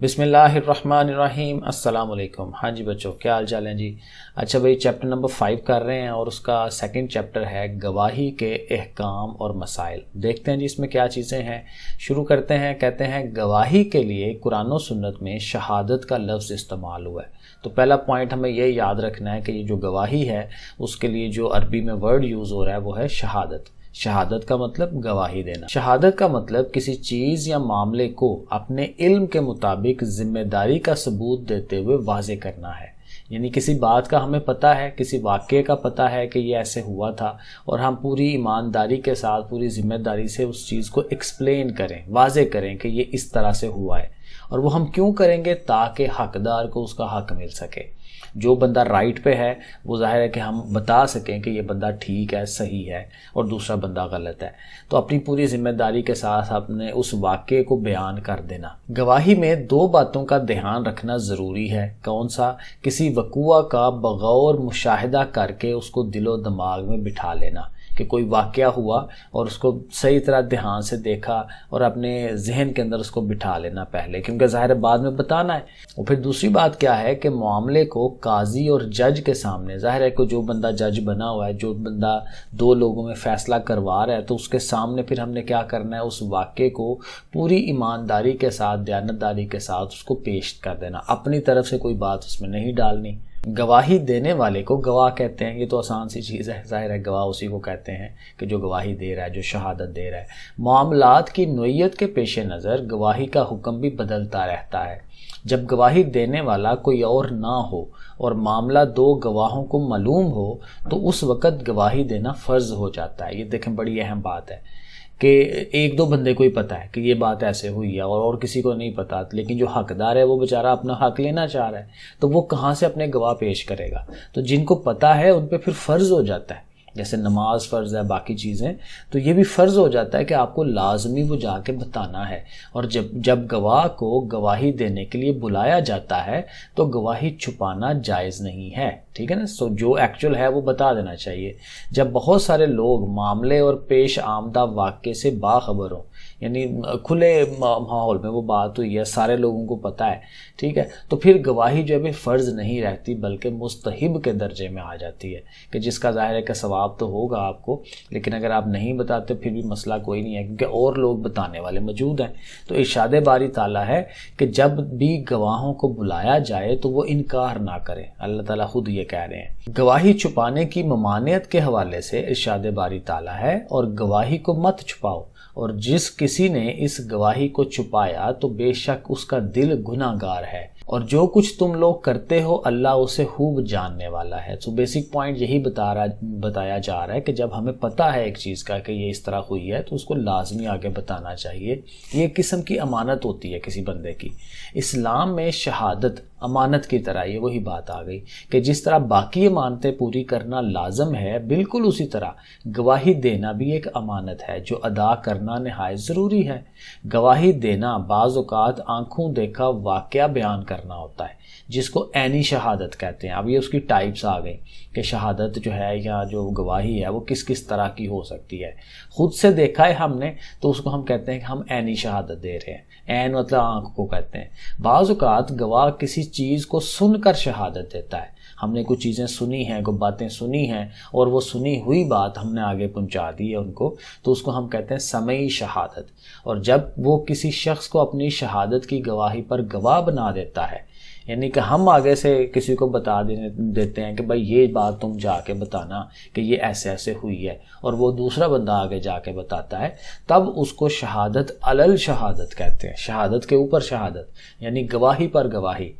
बिस्मिल्लाहिर्रहमानिर्रहीम। अस्सलाम वालेकुम। हाँ जी बच्चों, क्या हाल चाल हैं जी। अच्छा भाई, चैप्टर नंबर 5 कर रहे हैं और उसका सेकंड चैप्टर है गवाही के अहकाम और मसाइल। देखते हैं जी इसमें क्या चीज़ें हैं। शुरू करते हैं। कहते हैं गवाही के लिए कुरान और सुन्नत में शहादत का लफ्ज़ इस्तेमाल हुआ है। तो पहला पॉइंट हमें ये याद रखना है कि ये जो गवाही है उसके लिए जो अरबी में वर्ड यूज़ हो रहा है वो है शहादत। शहादत का मतलब गवाही देना। शहादत का मतलब किसी चीज़ या मामले को अपने इल्म के मुताबिक जिम्मेदारी का सबूत देते हुए वाज़े करना है। यानी किसी बात का हमें पता है, किसी वाक़ये का पता है कि ये ऐसे हुआ था और हम पूरी ईमानदारी के साथ पूरी जिम्मेदारी से उस चीज़ को एक्सप्लेन करें, वाज़े करें कि ये इस तरह से हुआ है। और वो हम क्यों करेंगे? ताकि हकदार को उसका हक मिल सके। जो बंदा राइट पे है वो ज़ाहिर है कि हम बता सकें कि ये बंदा ठीक है, सही है, और दूसरा बंदा गलत है। तो अपनी पूरी जिम्मेदारी के साथ अपने उस वाक़ये को बयान कर देना। गवाही में दो बातों का ध्यान रखना ज़रूरी है। कौन सा? किसी वक़ुआ का बग़ौर मुशाहिदा करके उसको दिलो दिमाग में बिठा लेना कि कोई वाक़या हुआ और उसको सही तरह ध्यान से देखा और अपने जहन के अंदर उसको बिठा लेना पहले, क्योंकि ज़ाहिर बाद में बताना है। और फिर दूसरी बात क्या है कि मामले को काजी और जज के सामने, ज़ाहिर है कि जो बंदा जज बना हुआ है, जो बंदा दो लोगों में फ़ैसला करवा रहा है, तो उसके सामने फिर हमने क्या करना है? उस वाक़ये को पूरी ईमानदारी के साथ, दयानतदारी के साथ उसको पेश कर देना। अपनी तरफ से कोई बात उसमें नहीं डालनी। गवाही देने वाले को गवाह कहते हैं। ये तो आसान सी चीज़ है, ज़ाहिर है गवाह उसी को कहते हैं कि जो गवाही दे रहा है, जो शहादत दे रहा है। मामलात की नोयत के पेश नज़र गवाही का हुक्म भी बदलता रहता है। जब गवाही देने वाला कोई और ना हो और मामला दो गवाहों को मालूम हो तो उस वक़्त गवाही देना फ़र्ज़ हो जाता है। ये देखें, बड़ी अहम बात है कि एक दो बंदे को ही पता है कि ये बात ऐसे हुई है और किसी को नहीं पता, लेकिन जो हकदार है वो बेचारा अपना हक लेना चाह रहा है, तो वो कहाँ से अपने गवाह पेश करेगा? तो जिनको पता है उन पे फिर फ़र्ज़ हो जाता है। जैसे नमाज फ़र्ज़ है, बाकी चीज़ें, तो ये भी फ़र्ज़ हो जाता है कि आपको लाजमी वो जाके बताना है। और जब गवाह को गवाही देने के लिए बुलाया जाता है तो गवाही छुपाना जायज़ नहीं है। ठीक है ना? सो जो एक्चुअल है वो बता देना चाहिए। जब बहुत सारे लोग मामले और पेश आमदा वाक़ये से बाखबर हों, यानी खुले माहौल में वो बात हुई है, सारे लोगों को पता है, ठीक है, तो फिर गवाही जो है फ़र्ज़ नहीं रहती बल्कि मुस्तहिब के दर्जे में आ जाती है कि जिसका ज़ाहिर है कि सवाब तो होगा आपको, लेकिन अगर आप नहीं बताते फिर भी मसला कोई नहीं है, क्योंकि और लोग बताने वाले मौजूद हैं। तो इरशाद बारी ताला है कि जब भी गवाहों को बुलाया जाए तो वो इनकार ना करें। अल्लाह ताला खुद ये कह रहे हैं। गवाही छुपाने की ममानियत के हवाले से इरशाद बारी ताला है, और गवाही को मत छुपाओ, और जिस किसी ने इस गवाही को छुपाया तो बेशक उसका दिल गुनाहगार है, और जो कुछ तुम लोग करते हो अल्लाह उसे खूब जानने वाला है। तो बेसिक पॉइंट यही बताया जा रहा है कि जब हमें पता है एक चीज़ का कि ये इस तरह हुई है तो उसको लाजमी आगे बताना चाहिए। ये एक किस्म की अमानत होती है किसी बंदे की। इस्लाम में शहादत अमानत की तरह, ये वही बात आ गई कि जिस तरह बाकी अमानतें पूरी करना लाजम है, बिल्कुल उसी तरह गवाही देना भी एक अमानत है जो अदा करना नहायत ज़रूरी है। गवाही देना बाज़ औक़ात आंखों देखा वाक़या बयान करना होता है, जिसको ऐनी शहादत कहते हैं। अब ये उसकी टाइप्स आ गई कि शहादत जो है या जो गवाही है वो किस किस तरह की हो सकती है। खुद से देखा है हमने तो उसको हम कहते हैं कि हम ऐनी शहादत दे रहे हैं। ऐन मतलब आंख को कहते हैं। बाज़ औक़ात गवाह किसी चीज़ को सुनकर शहादत देता है। हमने कुछ चीज़ें सुनी हैं, कुछ बातें सुनी हैं और वो सुनी हुई बात हमने आगे पहुंचा दी है उनको, तो उसको हम कहते हैं समई शहादत। और जब वो किसी शख्स को अपनी शहादत की गवाही पर गवाह बना देता है, यानी कि हम आगे से किसी को बता देते हैं कि भाई ये बात तुम जाके बताना कि ये ऐसे ऐसे हुई है, और वो दूसरा बंदा आगे जाके बताता है, तब उसको शहादत अलल शहादत कहते हैं। शहादत के ऊपर शहादत, यानी गवाही पर गवाही,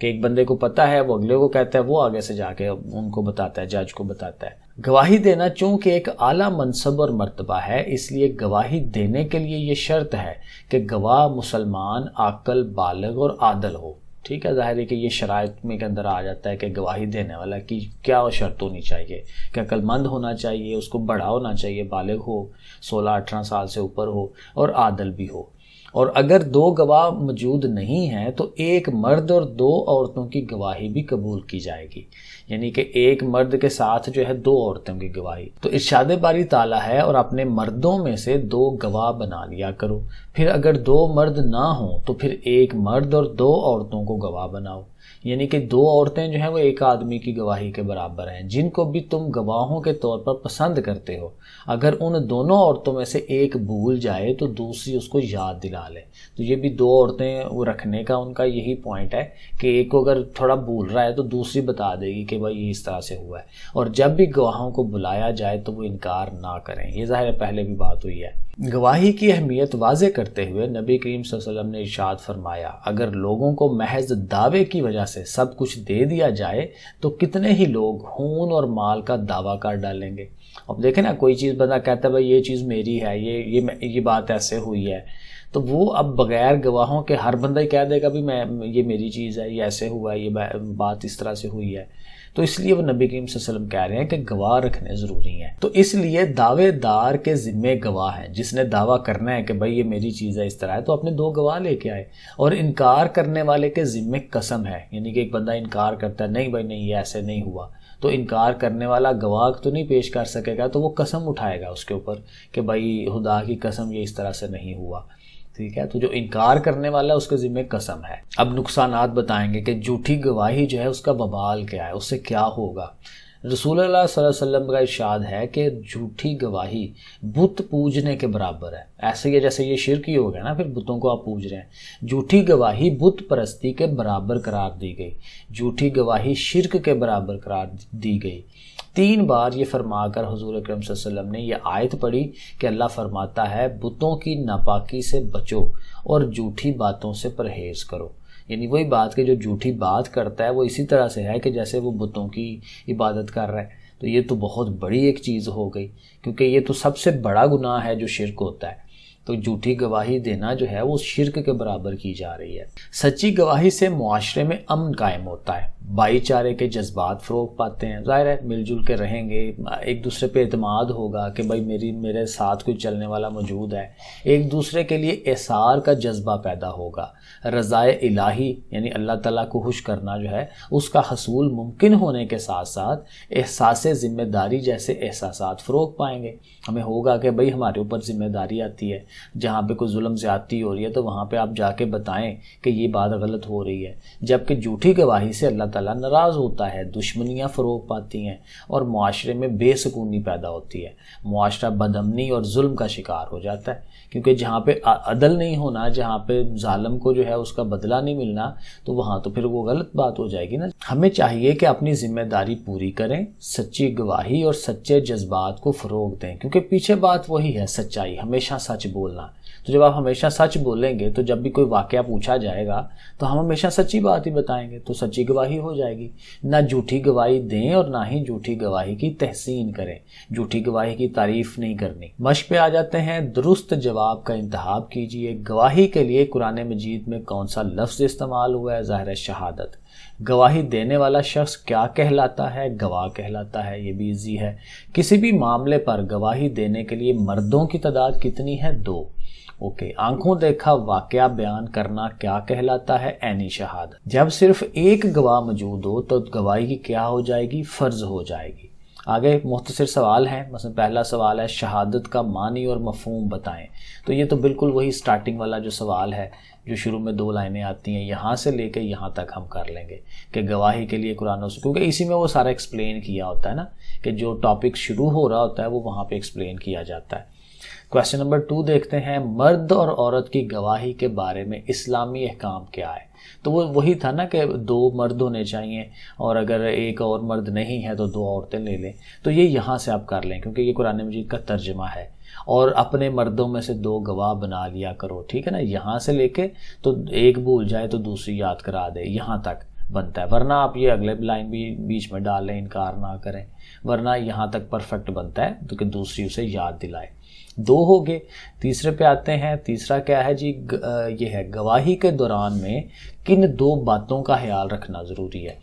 कि एक बंदे को पता है वो अगले को कहता है, वो आगे से जाके उनको बताता है, जज को बताता है। गवाही देना चूँकि एक आला मनसब और मर्तबा है, इसलिए गवाही देने के लिए ये शर्त है कि गवाह मुसलमान, आकल, बालिग और आदल हो। ठीक है, ज़ाहिर है कि ये शराइत में के अंदर आ जाता है कि गवाही देने वाला की क्या शर्त होनी चाहिए, कि अक्लमंद होना चाहिए, उसको बड़ा होना चाहिए, बालिग हो, 16-18 साल से ऊपर हो, और आदल भी हो। और अगर दो गवाह मौजूद नहीं हैं तो एक मर्द और दो औरतों की गवाही भी कबूल की जाएगी, यानी कि एक मर्द के साथ जो है दो औरतों की गवाही। तो इरशाद बारी ताला है, और अपने मर्दों में से दो गवाह बना लिया करो। پھر اگر 2 مرد نہ ہوں تو پھر 1 مرد اور 2 عورتوں کو گواہ بناؤ، یعنی کہ 2 عورتیں جو ہیں وہ 1 آدمی کی گواہی کے برابر ہیں، جن کو بھی تم گواہوں کے طور پر پسند کرتے ہو۔ اگر ان دونوں عورتوں میں سے ایک بھول جائے تو دوسری اس کو یاد دلا لے۔ تو یہ بھی 2 عورتیں وہ رکھنے کا ان کا یہی پوائنٹ ہے کہ ایک کو اگر تھوڑا بھول رہا ہے تو دوسری بتا دے گی کہ بھائی یہ اس طرح سے ہوا ہے، اور جب بھی گواہوں کو بلایا جائے تو وہ انکار نہ کریں۔ یہ ظاہر ہے پہلے بھی بات ہوئی ہے۔ گواہی کی اہمیت واضح کرتے ہوئے نبی کریم صلی اللہ علیہ وسلم نے ارشاد فرمایا، اگر لوگوں کو محض دعوے کی وجہ سے سب کچھ دے دیا جائے تو کتنے ہی لوگ خون اور مال کا دعویٰ کر ڈالیں گے۔ اب دیکھیں نا، کوئی چیز بندہ کہتا ہے بھائی یہ چیز میری ہے، یہ بات ایسے ہوئی ہے، تو وہ اب بغیر گواہوں کے ہر بندہ ہی کہہ دے گا بھی یہ میری چیز ہے، یہ ایسے ہوا ہے، یہ بات اس طرح سے ہوئی ہے۔ تو اس لیے وہ نبی کریم صلی اللہ علیہ وسلم کہہ رہے ہیں کہ گواہ رکھنے ضروری ہیں۔ تو اس لیے دعوے دار کے ذمے گواہ ہیں، جس نے دعویٰ کرنا ہے کہ بھائی یہ میری چیز ہے اس طرح ہے تو اپنے 2 گواہ لے کے آئے۔ اور انکار کرنے والے کے ذمے قسم ہے، یعنی کہ ایک بندہ انکار کرتا ہے، نہیں بھائی نہیں یہ ایسے نہیں ہوا، تو انکار کرنے والا گواہ تو نہیں پیش کر سکے گا، تو وہ قسم اٹھائے گا اس کے اوپر کہ بھائی خدا کی قسم یہ اس طرح سے نہیں ہوا، ٹھیک ہے۔ تو جو انکار کرنے والا ہے اس کے ذمہ قسم ہے۔ اب نقصانات بتائیں گے کہ جھوٹی گواہی جو ہے اس کا وبال کیا ہے، اس سے کیا ہوگا۔ رسول اللہ صلی اللہ علیہ وسلم کا ارشاد ہے کہ جھوٹی گواہی بت پوجنے کے برابر ہے۔ ایسے ہی جیسے یہ شرک ہی ہو گیا نا، پھر بتوں کو آپ پوج رہے ہیں۔ جھوٹی گواہی بت پرستی کے برابر قرار دی گئی، جھوٹی گواہی شرک کے برابر قرار دی گئی۔ 3 بار یہ فرما کر حضور اکرم صلی اللہ علیہ وسلم نے یہ آیت پڑھی کہ اللہ فرماتا ہے بتوں کی ناپاکی سے بچو اور جھوٹی باتوں سے پرہیز کرو۔ یعنی وہی بات کہ جو جھوٹی بات کرتا ہے وہ اسی طرح سے ہے کہ جیسے وہ بتوں کی عبادت کر رہا ہے۔ تو یہ تو بہت بڑی ایک چیز ہو گئی، کیونکہ یہ تو سب سے بڑا گناہ ہے جو شرک ہوتا ہے۔ تو جھوٹی گواہی دینا جو ہے وہ شرک کے برابر کی جا رہی ہے۔ سچی گواہی سے معاشرے میں امن قائم ہوتا ہے، بھائی چارے کے جذبات فروغ پاتے ہیں، ظاہر ہے مل جل کے رہیں گے، ایک دوسرے پہ اعتماد ہوگا کہ بھائی میرے ساتھ کوئی چلنے والا موجود ہے، ایک دوسرے کے لیے احسار کا جذبہ پیدا ہوگا۔ رضائے الہی یعنی اللہ تعالیٰ کو خوش کرنا جو ہے اس کا حصول ممکن ہونے کے ساتھ ساتھ احساس ذمہ داری جیسے احساسات فروغ پائیں گے۔ ہمیں ہوگا کہ بھئی ہمارے اوپر ذمہ داری آتی ہے، جہاں پہ کوئی ظلم زیادتی ہو رہی ہے تو وہاں پہ آپ جا کے بتائیں کہ یہ بات غلط ہو رہی ہے، جبکہ جھوٹی گواہی سے اللہ تعالیٰ ناراض ہوتا ہے، دشمنیاں فروغ پاتی ہیں اور معاشرے میں بے سکونی پیدا ہوتی ہے، معاشرہ بدامنی اور ظلم کا شکار ہو جاتا ہے، کیونکہ جہاں پہ عدل نہیں ہونا، جہاں پہ ظالم کو جو ہے اس کا بدلہ نہیں ملنا، تو وہاں تو پھر وہ غلط بات ہو جائے گی نا۔ ہمیں چاہیے کہ اپنی ذمہ داری پوری کریں، سچی گواہی اور سچے جذبات کو فروغ دیں، کیونکہ پیچھے بات وہی ہے، سچائی، ہمیشہ سچ بولنا۔ تو جب آپ ہمیشہ سچ بولیں گے تو جب بھی کوئی واقعہ پوچھا جائے گا تو ہم ہمیشہ سچی بات ہی بتائیں گے، تو سچی گواہی ہو جائے گی۔ نہ جھوٹی گواہی دیں اور نہ ہی جھوٹی گواہی کی تحسین کریں، جھوٹی گواہی کی تعریف نہیں کرنی۔ مشق پہ آ جاتے ہیں، درست جواب کا انتخاب کیجئے۔ گواہی کے لیے قرآن مجید میں کون سا لفظ استعمال ہوا ہے؟ ظاہر ہے شہادت۔ گواہی دینے والا شخص کیا کہلاتا ہے؟ گواہ کہلاتا ہے، یہ بھی ایزی ہے۔ کسی بھی معاملے پر گواہی دینے کے لیے مردوں کی تعداد کتنی ہے؟ 2۔ اوکے، آنکھوں دیکھا واقعہ بیان کرنا کیا کہلاتا ہے؟ عینی شہادت۔ جب صرف ایک گواہ موجود ہو تو گواہی کی کیا ہو جائے گی؟ فرض ہو جائے گی۔ آگے مختصر سوال ہیں، مثلا پہلا سوال ہے شہادت کا معنی اور مفہوم بتائیں۔ تو یہ تو بالکل وہی سٹارٹنگ والا جو سوال ہے جو شروع میں 2 لائنیں آتی ہیں، یہاں سے لے کے یہاں تک ہم کر لیں گے کہ گواہی کے لیے قرآن و سنت، کیونکہ اسی میں وہ سارا ایکسپلین کیا ہوتا ہے نا، کہ جو ٹاپک شروع ہو رہا ہوتا ہے وہ وہاں پہ ایکسپلین کیا جاتا ہے۔ کویسچن نمبر 2 دیکھتے ہیں، مرد اور عورت کی گواہی کے بارے میں اسلامی احکام کیا ہے؟ تو وہ وہی تھا نا کہ 2 مرد ہونے چاہیے، اور اگر ایک اور مرد نہیں ہے تو 2 عورتیں لے لیں۔ تو یہ یہاں سے آپ کر لیں کیونکہ یہ قرآن مجید کا ترجمہ ہے، اور اپنے مردوں میں سے 2 گواہ بنا لیا کرو، ٹھیک ہے نا۔ یہاں سے لے کے تو ایک بھول جائے تو دوسری یاد کرا دے، یہاں تک بنتا ہے، ورنہ آپ یہ اگلے لائن بھی بیچ میں ڈال لیں، انکار نہ کریں، ورنہ یہاں تک پرفیکٹ بنتا ہے تو کہ دوسری اسے یاد دلائے۔ 2 ہو گئے۔ تیسرے پہ آتے ہیں، تیسرا کیا ہے جی؟ یہ ہے گواہی کے دوران میں کن 2 باتوں کا خیال رکھنا ضروری ہے۔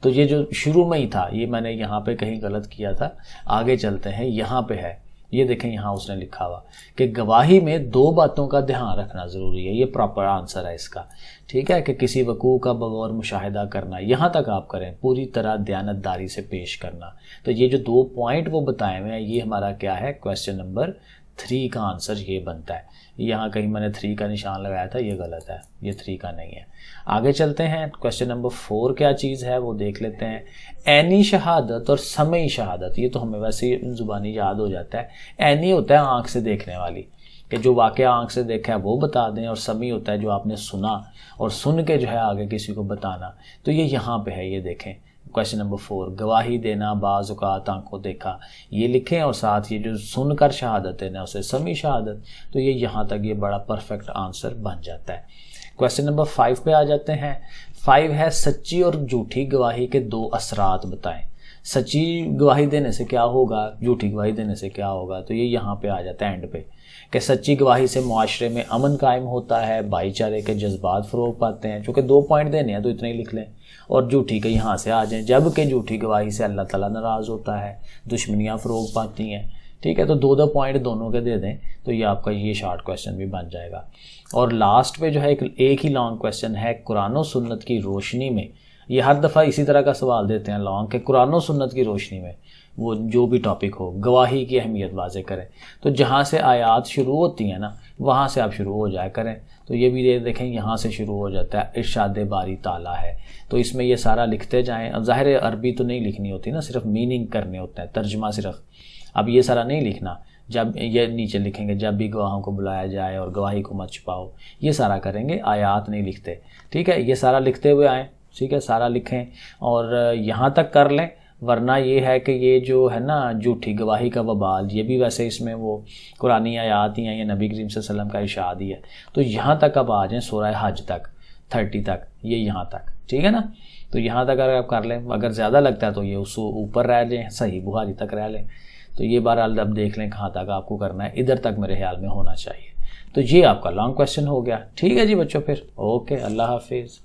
تو یہ جو شروع میں ہی تھا، یہ میں نے یہاں پہ کہیں غلط کیا تھا، آگے چلتے ہیں، یہاں پہ ہے، یہ دیکھیں یہاں اس نے لکھا ہوا کہ گواہی میں 2 باتوں کا دھیان رکھنا ضروری ہے۔ یہ پراپر آنسر ہے اس کا، ٹھیک ہے، کہ کسی وقوع کا بغور مشاہدہ کرنا، یہاں تک آپ کریں، پوری طرح دیانتداری سے پیش کرنا۔ تو یہ جو 2 پوائنٹ وہ بتائے ہوئے ہیں، یہ ہمارا کیا ہے؟ کویسچن نمبر 3 का आंसर ये बनता है। यहाँ कहीं मैंने 3 का निशान लगाया था, ये गलत है, ये 3 का नहीं है। आगे चलते हैं, क्वेश्चन नंबर 4 क्या चीज़ है वो देख लेते हैं। ऐनी शहादत और समई शहादत, ये तो हमें वैसे ही ज़ुबानी याद हो जाता है। ऐनी होता है आँख से देखने वाली, कि जो वाक़या आँख से देखा है वो बता दें, और समी होता है जो आपने सुना और सुन के जो है आगे किसी को बताना। तो ये यहाँ पे है, ये देखें क्वेश्चन नंबर 4, गवाही देना, बाज़ औक़ात आंखों देखा, ये लिखें, और साथ ये जो सुनकर शहादत देना उसे समी शहादत। तो ये यहाँ तक ये बड़ा परफेक्ट आंसर बन जाता है। क्वेश्चन नंबर 5 पे आ जाते हैं। 5 है सच्ची और झूठी गवाही के 2 असरात बताएं। सच्ची गवाही देने से क्या होगा, झूठी गवाही देने से क्या होगा, तो ये यहाँ पे आ जाता है एंड पे, कि सच्ची गवाही से मुआशरे में अमन कायम होता है, भाईचारे के जज्बात फ़रोग़ पाते हैं। चूँकि 2 पॉइंट देने हैं तो इतने ही लिख लें, और झूठी के यहाँ से आ जाएं, जबकि झूठी गवाही से अल्लाह ताला नाराज़ होता है, दुश्मनियाँ फ़रोग़ पाती हैं। ठीक है, तो 2 पॉइंट दोनों के दे दें तो ये आपका ये शॉर्ट क्वेश्चन भी बन जाएगा। और लास्ट पे जो है एक ही लॉन्ग क्वेश्चन है, कुरान और सुन्नत की रोशनी में। ये हर दफ़ा इसी तरह का सवाल देते हैं लॉन्ग, के कुरान और सुन्नत की रोशनी में वो जो भी टॉपिक हो, गवाही की अहमियत वाज़े करें। तो जहाँ से आयात शुरू होती हैं ना, वहाँ से आप शुरू हो जाया करें। तो ये भी देखें, यहाँ से शुरू हो जाता है, इरशाद बारी ताला है, तो इसमें ये सारा लिखते जाएं। अब ज़ाहिर अरबी तो नहीं लिखनी होती ना, सिर्फ मीनिंग करने होते हैं, तर्जुमा सिर्फ। अब ये सारा नहीं लिखना, जब ये नीचे लिखेंगे जब भी गवाहों को बुलाया जाए और गवाही को मत छुपाओ, ये सारा करेंगे, आयात नहीं लिखते। ठीक है, ये सारा लिखते हुए आएँ, ठीक है, सारा लिखें और यहाँ तक कर लें। वरना ये है कि ये जो है ना झूठी गवाही का वबाल, ये भी वैसे इसमें वो कुरानी आयात ही हैं, ये नबी करीम सल्लल्लाहु अलैहि वसल्लम का इरशाद ही है। तो यहाँ तक अब आ जाएँ सूरह हज तक, 30 तक, ये यहाँ तक, ठीक है ना। तो यहाँ तक अगर आप कर लें, अगर ज़्यादा लगता है तो ये उस ऊपर रह लें, सही बुखारी तक रह लें। तो ये बहरहाल अब देख लें कहाँ तक आपको करना है, इधर तक मेरे ख्याल में होना चाहिए। तो ये आपका लॉन्ग क्वेश्चन हो गया। ठीक है जी बच्चों, फिर ओके, अल्लाह हाफिज़।